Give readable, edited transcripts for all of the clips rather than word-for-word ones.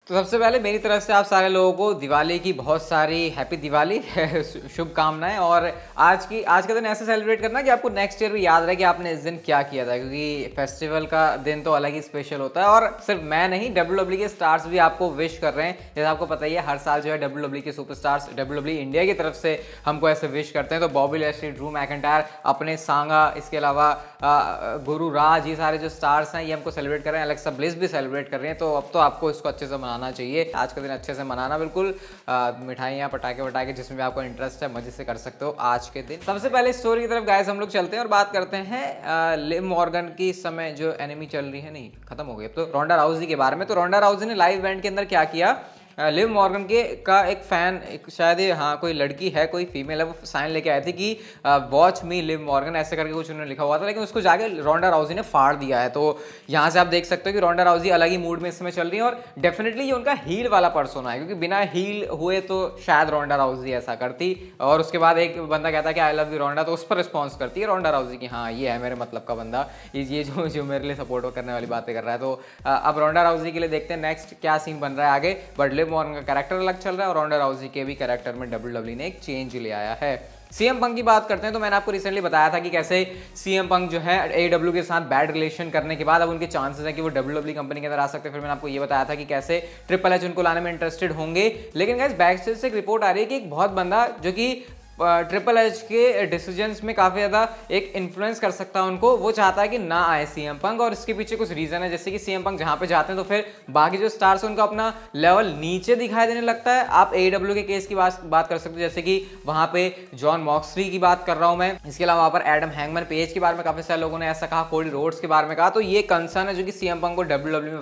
तो सबसे पहले मेरी तरफ से आप सारे लोगों को दिवाली की बहुत सारी हैप्पी दिवाली शुभकामनाएं। और आज का दिन ऐसे सेलिब्रेट करना कि आपको नेक्स्ट ईयर भी याद रहे कि आपने इस दिन क्या किया था, क्योंकि फेस्टिवल का दिन तो अलग ही स्पेशल होता है। और सिर्फ मैं नहीं, WWE के स्टार्स भी आपको विश कर रहे हैं। जैसे आपको पता ही है, हर साल जो है WWE के सुपरस्टार्स WWE इंडिया की तरफ से हमको ऐसे विश करते हैं। तो बॉबी लैशली, ड्रू मैकिंटायर, अपने सांगा, इसके अलावा गुरु राज, ये सारे जो स्टार्स हैं ये हमको सेलिब्रेट कर रहे हैं। अलेक्सा ब्लिस भी सेलिब्रेट कर रही हैं। तो अब तो आपको इसको अच्छे से मनाना चाहिए। आज का दिन अच्छे से मनाना, बिल्कुल मिठाइयाँ पटाखे वटाखे जिसमें भी आपको इंटरेस्ट है मजे से कर सकते हो आज के दिन। सबसे पहले स्टोरी की तरफ गाइस हम लोग चलते हैं और बात करते हैं लिव मॉर्गन की इस समय जो एनिमी चल रही है, नहीं खत्म हो गई अब तो, रोंडा राउजी के बारे में। तो रोंडा राउजी ने लाइव इवेंट के अंदर क्या किया, लिव मॉर्गन का एक फैन, शायद ये हाँ कोई लड़की है, कोई फीमेल है, वो साइन लेके आए थे कि वॉच मी लिव मॉर्गन, ऐसे करके कुछ उन्होंने लिखा हुआ था, लेकिन उसको जाके रोंडा राउजी ने फाड़ दिया है। तो यहाँ से आप देख सकते हो कि रोंडा राउजी अलग ही मूड में इस समय चल रही है। और डेफिनेटली ये उनका हील वाला पर्सोना है, क्योंकि बिना हील हुए तो शायद रोंडा राउजी ऐसा करती। और उसके बाद एक बंदा कहता है कि आई लव यू रोंडा, तो उस पर रिस्पॉन्स करती है रोंडा राउजी की हाँ ये है मेरे मतलब का बंदा, ये जो मेरे लिए सपोर्ट करने वाली बातें कर रहा है। तो अब रोंडा राउजी के लिए देखते हैं नेक्स्ट क्या सीन बन रहा है आगे। बट लिव मॉर्गन का कैरेक्टर अलग चल रहा है और रोंडा राउजी के भी कैरेक्टर में WWE ने एक चेंज ले आया है। सीएम पंक की बात करते हैं तो मैंने आपको रिसेंटली बताया था कि कैसे सीएम पंक जो है AEW के साथ बैड रिलेशन करने के बाद अब उनके चांसेस हैं कि वो WWE कंपनी के अंदर आ सकते हैं। फिर मैंने आपको ये बताया था कि कैसे ट्रिपल एच उनको लाने में इंटरेस्टेड होंगे। लेकिन गाइस बैक स्टेज से एक रिपोर्ट आ रही है कि एक बहुत बंदा जो कि ट्रिपल एच के डिसीजंस में काफ़ी ज़्यादा एक इन्फ्लुएंस कर सकता है उनको, वो चाहता है कि ना आए सीएम पंक। और इसके पीछे कुछ रीज़न है, जैसे कि सीएम पंक जहाँ पे जाते हैं तो फिर बाकी जो स्टार्स हैं उनका अपना लेवल नीचे दिखाई देने लगता है। आप AEW के केस की बात कर सकते हो, जैसे कि वहाँ पे जॉन मॉक्सली की बात कर रहा हूँ मैं। इसके अलावा वहाँ पर एडम हैंगमैन पेज के बारे में काफ़ी सारे लोगों ने ऐसा कहा, कोडी रोड्स के बारे में कहा। तो ये कंसर्न है जो कि सीएम पंक को WWE में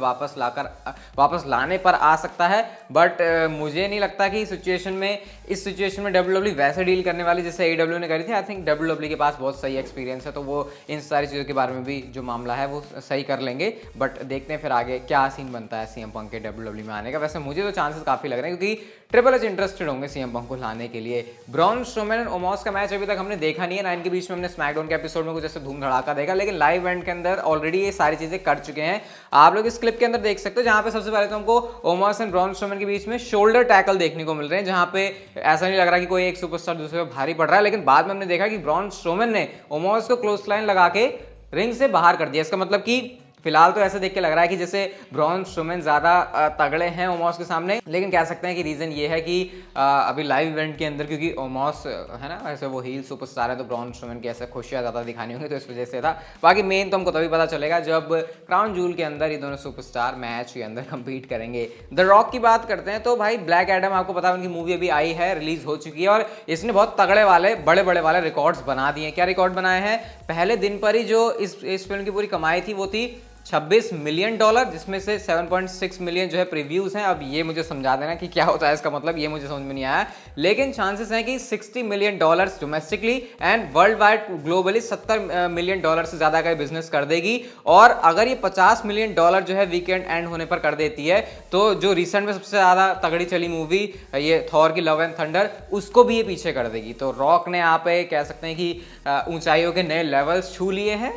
वापस लाने पर आ सकता है। बट मुझे नहीं लगता कि इस सिचुएशन में WWE वैसे डील करने वाली जैसे AEW ने करी थी। आई थिंक WWE के पास बहुत सही एक्सपीरियंस है, तो वो इन सारी चीज़ों के बारे में भी जो मामला है वो सही कर लेंगे। बट देखते हैं फिर आगे क्या सीन बनता है सीएम पंक के WWE में आने का। वैसे मुझे तो चांसेस काफ़ी लग रहे हैं, क्योंकि ट्रिपल एच इंटरेस्टेड होंगे सीएम पंक को लाने के लिए। ब्रॉन स्ट्रोमैन और ओमोस का मैच अभी तक हमने देखा नहीं है ना, इनके बीच में हमने स्मैकडाउन के एपिसोड में कुछ ऐसे धूम धड़ाका देखा, लेकिन लाइव इवेंट के अंदर ऑलरेडी ये सारी चीज़ें कर चुके हैं। आप लोग इस क्लिप के अंदर देख सकते हो, जहाँ पे सबसे पहले तो हमको ओमोस एंड ब्रॉन स्ट्रोमैन के बीच में शोल्डर टैकल देखने को मिल रहे हैं, जहाँ पे ऐसा नहीं लग रहा कि कोई एक सुपरस्टार दूसरे पर भारी पड़ रहा है। लेकिन बाद में हमने देखा कि ब्रॉन स्ट्रोमैन ने ओमोस को क्लोज लाइन लगा के रिंग से बाहर कर दिया। इसका मतलब कि फिलहाल तो ऐसे देख के लग रहा है कि जैसे ब्रॉन स्ट्रोमैन ज़्यादा तगड़े हैं ओमोस के सामने। लेकिन कह सकते हैं कि रीज़न ये है कि अभी लाइव इवेंट के अंदर, क्योंकि ओमोस है ना ऐसे वो हील सुपरस्टार है, तो ब्रॉन स्ट्रोमैन की ऐसे खुशियाँ ज़्यादा दिखानी होंगी, तो इस वजह से था। बाकी मेन तो हमको तभी पता चलेगा जब क्राउन जूल के अंदर ये दोनों सुपरस्टार मैच के अंदर कम्पीट करेंगे। द रॉक की बात करते हैं तो भाई ब्लैक एडम, आपको पता है उनकी मूवी अभी आई है, रिलीज हो चुकी है, और इसने बहुत तगड़े वाले बड़े वाले रिकॉर्ड्स बना दिए। क्या रिकॉर्ड बनाए हैं? पहले दिन पर ही जो इस फिल्म की पूरी कमाई थी वो थी $26 मिलियन, जिसमें से 7.6 मिलियन जो है प्रीव्यूज़ हैं। अब ये मुझे समझा देना कि क्या होता है इसका मतलब, ये मुझे समझ में नहीं आया। लेकिन चांसेस हैं कि $60 million domestically and world wide globally $70 million से ज़्यादा का बिजनेस कर देगी। और अगर ये $50 मिलियन जो है वीकेंड एंड होने पर कर देती है, तो जो रिसेंट में सबसे ज़्यादा तगड़ी चली मूवी ये थॉर की लव एंड थंडर, उसको भी ये पीछे कर देगी। तो रॉक ने यहाँ पे कह सकते हैं कि ऊंचाइयों के नए लेवल्स छू लिए हैं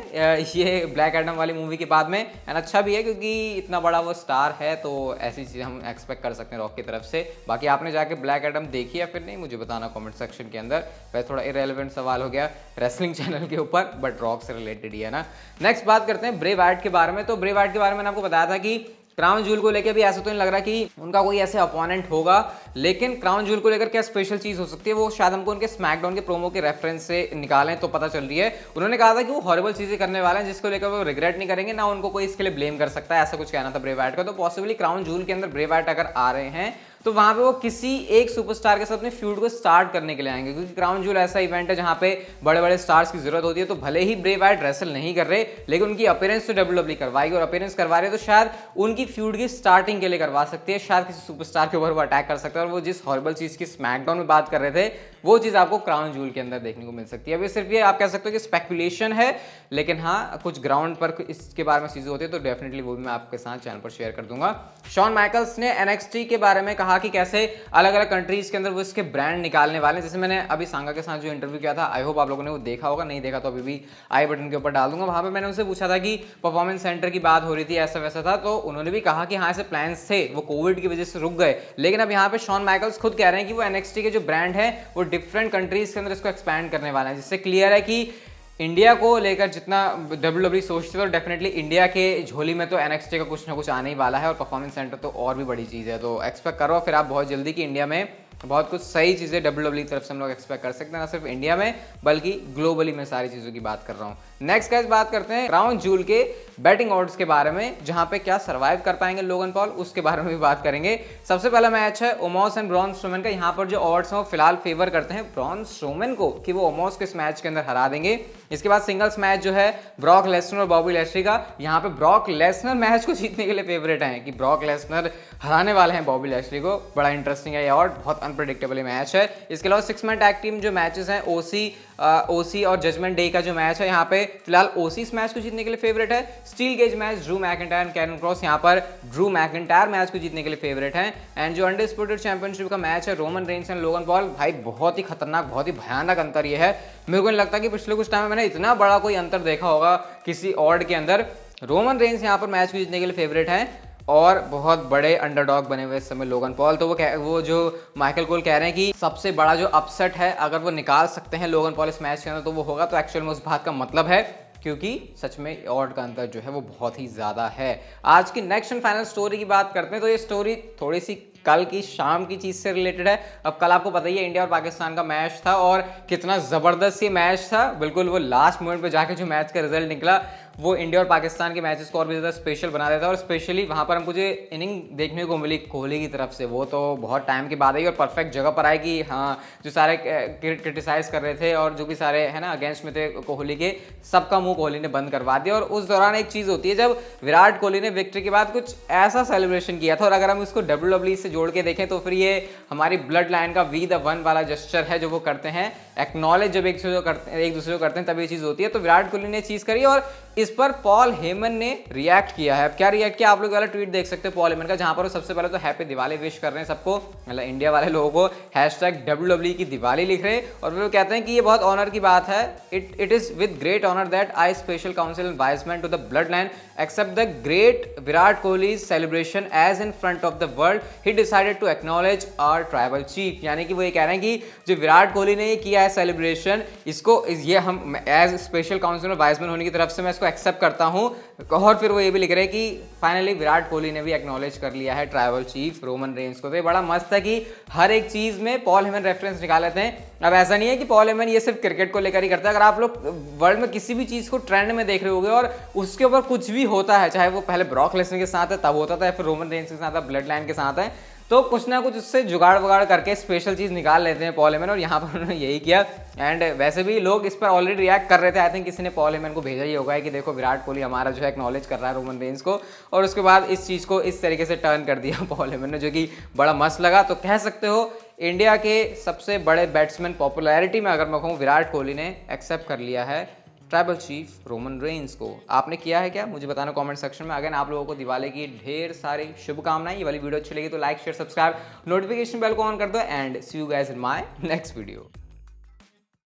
ये ब्लैक एडम वाली मूवी के बाद में। एंड अच्छा भी है, क्योंकि इतना बड़ा वो स्टार है, तो ऐसी चीज़ हम एक्सपेक्ट कर सकते हैं रॉक की तरफ से। बाकी आपने जाके ब्लैक एडम देखी या फिर नहीं, मुझे बताना कमेंट सेक्शन के अंदर। वैसे थोड़ा इरेलेवेंट सवाल हो गया रेसलिंग चैनल के ऊपर, बट रॉक से रिलेटेड ही है ना। नेक्स्ट बात करते हैं ब्रे वाइट के बारे में। तो ब्रे वाइट के बारे में मैंने आपको बताया था कि क्राउन जूल को लेकर भी ऐसा तो नहीं लग रहा कि उनका कोई ऐसे अपोनेंट होगा, लेकिन क्राउन जूल को लेकर क्या स्पेशल चीज़ हो सकती है वो शायद हमको उनके स्मैकडाउन के प्रोमो के रेफरेंस से निकालें तो पता चल रही है। उन्होंने कहा था कि वो हॉरिबल चीज़ें करने वाले हैं जिसको लेकर वो रिग्रेट नहीं करेंगे, ना उनको कोई इसके लिए ब्लेम कर सकता है, ऐसा कुछ कहना था ब्रे वाइट का। तो पॉसिबली क्राउन जूल के अंदर ब्रे वाइट अगर आ रहे हैं तो वहां पे वो किसी एक सुपरस्टार के साथ अपने फ्यूड को स्टार्ट करने के लिए आएंगे, क्योंकि क्राउन जूल ऐसा इवेंट है जहां पे बड़े स्टार्स की जरूरत होती है। तो भले ही ब्रे वाइट रेसल नहीं कर रहे, लेकिन उनकी अपीयरेंस तो WWE करवाएगी, और अपीयरेंस करवा रहे तो शायद उनकी फ्यूड की स्टार्टिंग के लिए करवा सकती है। शायद किसी सुपरस्टार के ऊपर वो अटैक कर सकते हैं। और वो जिस हॉरिबल चीज की स्मैकडाउन में बात कर रहे थे वो चीज़ आपको क्राउन जूल के अंदर देखने को मिल सकती है। अभी सिर्फ ये आप कह सकते हो कि स्पेकुलेशन है, लेकिन हाँ कुछ ग्राउंड पर इसके बारे में चीज़ें होती है तो डेफिनेटली वो भी मैं आपके साथ चैनल पर शेयर कर दूंगा। शॉन माइकल्स ने NXT के बारे में कहा कि कैसे अलग अलग कंट्रीज के अंदर वो इसके ब्रांड निकालने वाले हैं। जैसे मैंने अभी सांगा के साथ जो इंटरव्यू किया था, आई होप आप लोगों ने वो देखा होगा, नहीं देखा तो अभी भी आई बटन के ऊपर डाल दूंगा। वहां पे मैंने उनसे पूछा था कि परफॉर्मेंस सेंटर की बात हो रही थी, ऐसा वैसा था, तो उन्होंने भी कहा कि हाँ ऐसे प्लान्स थे, वो कोविड की वजह से रुक गए। लेकिन अब यहाँ पे शॉन माइकल्स खुद कह रहे हैं कि वो NXT के जो ब्रांड है वो डिफरेंट कंट्रीज के अंदर इसको एक्सपैंड करने वाले हैं, जिससे क्लियर है कि इंडिया को लेकर जितना WWE सोचते थे, तो डेफिनेटली इंडिया के झोली में तो NXT का कुछ ना कुछ आने ही वाला है, और परफॉर्मेंस सेंटर तो और भी बड़ी चीज़ है। तो एक्सपेक्ट करो फिर आप बहुत जल्दी कि इंडिया में बहुत कुछ सही चीज़ें WWE की तरफ से हम लोग एक्सपेक्ट कर सकते हैं, ना सिर्फ इंडिया में बल्कि ग्लोबली मैं सारी चीज़ों की बात कर रहा हूँ। नेक्स्ट गाइस बात करते हैं क्राउन जूल के बैटिंग ऑड्स के बारे में, जहां पे क्या सर्वाइव कर पाएंगे लोगन पॉल, उसके बारे में भी बात करेंगे। सबसे पहला मैच है ओमोस एंड ब्रॉन स्ट्रोमैन का। यहाँ पर जो ऑड्स हैं वो फिलहाल फेवर करते हैं ब्रॉन स्ट्रोमैन को कि वो ओमोस के इस मैच के अंदर हरा देंगे। इसके बाद सिंगल्स मैच जो है ब्रॉक लेसनर और बॉबी लैशली का, यहाँ पे ब्रॉक लेसनर मैच को जीतने के लिए फेवरेट हैं कि ब्रॉक लेसनर हराने वाले हैं बॉबी लैशली को। बड़ा इंटरेस्टिंग है ये और बहुत अनप्रेडिक्टेबल मैच है। इसके अलावा 6 मैन टैग टीम जो मैचेस हैं ओसी और जजमेंट डे का जो मैच है, यहाँ पे फिलहाल ओसी इस मैच को जीतने के लिए फेवरेट है। Steel cage match Drew McIntyre and Karrion Kross, यहाँ पर ड्रू मैकिंटायर मैच को जीतने के लिए फेवरेट हैं। एंड जो अनडिस्प्यूटेड चैंपियनशिप का मैच है Roman Reigns and Logan Paul, भाई बहुत ही खतरनाक बहुत ही भयानक अंतर ये है। मेरे को नहीं लगता कि पिछले कुछ टाइम में मैंने इतना बड़ा कोई अंतर देखा होगा किसी ऑड के अंदर। रोमन रेंस यहाँ पर मैच को जीतने के लिए फेवरेट हैं और बहुत बड़े अंडरडॉग बने हुए इस समय लोगन पॉल। तो वो जो माइकल कोल कह रहे हैं कि सबसे बड़ा जो अपसेट है अगर वो निकाल सकते हैं लोगन पॉल इस मैच के अंदर तो वो होगा। तो एक्चुअल में उस बात का मतलब है, क्योंकि सच में ऑड का अंतर जो है वो बहुत ही ज़्यादा है। आज की नेक्स्ट एंड फाइनल स्टोरी की बात करते हैं तो ये स्टोरी थोड़ी सी कल की शाम की चीज़ से रिलेटेड है। अब कल आपको पता ही है इंडिया और पाकिस्तान का मैच था और कितना ज़बरदस्त ये मैच था। बिल्कुल वो लास्ट मोमेंट पे जाके जो मैच का रिजल्ट निकला वो इंडिया और पाकिस्तान के मैचेस को और भी ज़्यादा स्पेशल बना देता है। और स्पेशली वहाँ पर हमको जो इनिंग देखने को मिली कोहली की तरफ से, वो तो बहुत टाइम के बाद आई और परफेक्ट जगह पर आई कि हाँ जो सारे क्रिटिसाइज कर रहे थे और जो भी सारे है ना अगेंस्ट में थे कोहली के, सबका मुंह कोहली ने बंद करवा दिया। और उस दौरान एक चीज़ होती है जब विराट कोहली ने विक्ट्री के बाद कुछ ऐसा सेलिब्रेशन किया था, और अगर हम इसको WWE से जोड़ के देखें तो फिर ये हमारी ब्लड लाइन का वी द वन वाला जेस्चर है जो वो करते हैं, एक्नॉलेज जब एक दूसरे को करते हैं तब ये चीज़ होती है। तो विराट कोहली ने चीज़ करी और इस पर पॉल हेमन ने रिएक्ट किया है। अब क्या रिएक्ट किया आप लोग वाला ट्वीट देख सकते हैं पॉल हेमन का, जहां पर वो सबसे पहले तो हैप्पी दिवाली विश कर रहे हैं सबको, मतलब इंडिया वाले लोगों को, #WWE की दिवाली लिख रहे हैं। और फिर वो कहते हैं कि ये बहुत ऑनर की बात है, it is with great honour that I special council and wiseman to the blood line accept the great Virat Kohli celebration as in front of the world he decided to acknowledge our tribal chief. यानी कि वो ये कह रहे हैं कि जो विराट कोहली ने ये किया है सेलिब्रेशन, इसको ये हम एज स्पेशल काउंसिल और वाइसमैन होने की तरफ से मैं इसको एक्सेप्ट करता हूं। और फिर वो ये भी लिख रहे हैं कि फाइनली विराट कोहली ने भी एक्नॉलेज कर लिया है ट्राइबल चीफ रोमन रेंस को। तो ये बड़ा मस्त है कि हर एक चीज में पॉल हेमन रेफरेंस निकाल लेते हैं। अब ऐसा नहीं है कि पॉल हेमन ये सिर्फ क्रिकेट को लेकर ही करता है। अगर आप लोग वर्ल्ड में किसी भी चीज को ट्रेंड में देख रहे होंगे और उसके ऊपर कुछ भी होता है, चाहे वो पहले ब्रॉक लेसनर के साथ है तब होता था, या फिर रोमन रेंस के साथ है, ब्लड लाइन के साथ है, तो कुछ ना कुछ उससे जुगाड़ वगाड़ करके स्पेशल चीज़ निकाल लेते हैं पॉल हेमन, और यहाँ पर उन्होंने यही किया। एंड वैसे भी लोग इस पर ऑलरेडी रिएक्ट कर रहे थे। आई थिंक किसी ने पॉल हेमन को भेजा ही होगा कि देखो विराट कोहली हमारा जो है एक्नॉलेज कर रहा है रोमन रेंस को, और उसके बाद इस चीज़ को इस तरीके से टर्न कर दिया पॉल हेमन ने, जो कि बड़ा मस्त लगा। तो कह सकते हो इंडिया के सबसे बड़े बैट्समैन पॉपुलैरिटी में अगर मैं कहूँ विराट कोहली ने एक्सेप्ट कर लिया है ट्राइबल चीफ रोमन रेंस को। आपने किया है क्या, मुझे बताना कमेंट सेक्शन में। अगर आप लोगों को दिवाली की ढेर सारी शुभकामनाएं। ये वाली वीडियो अच्छी लगी तो like share subscribe notification bell को ऑन कर दो and see you guys in my next video.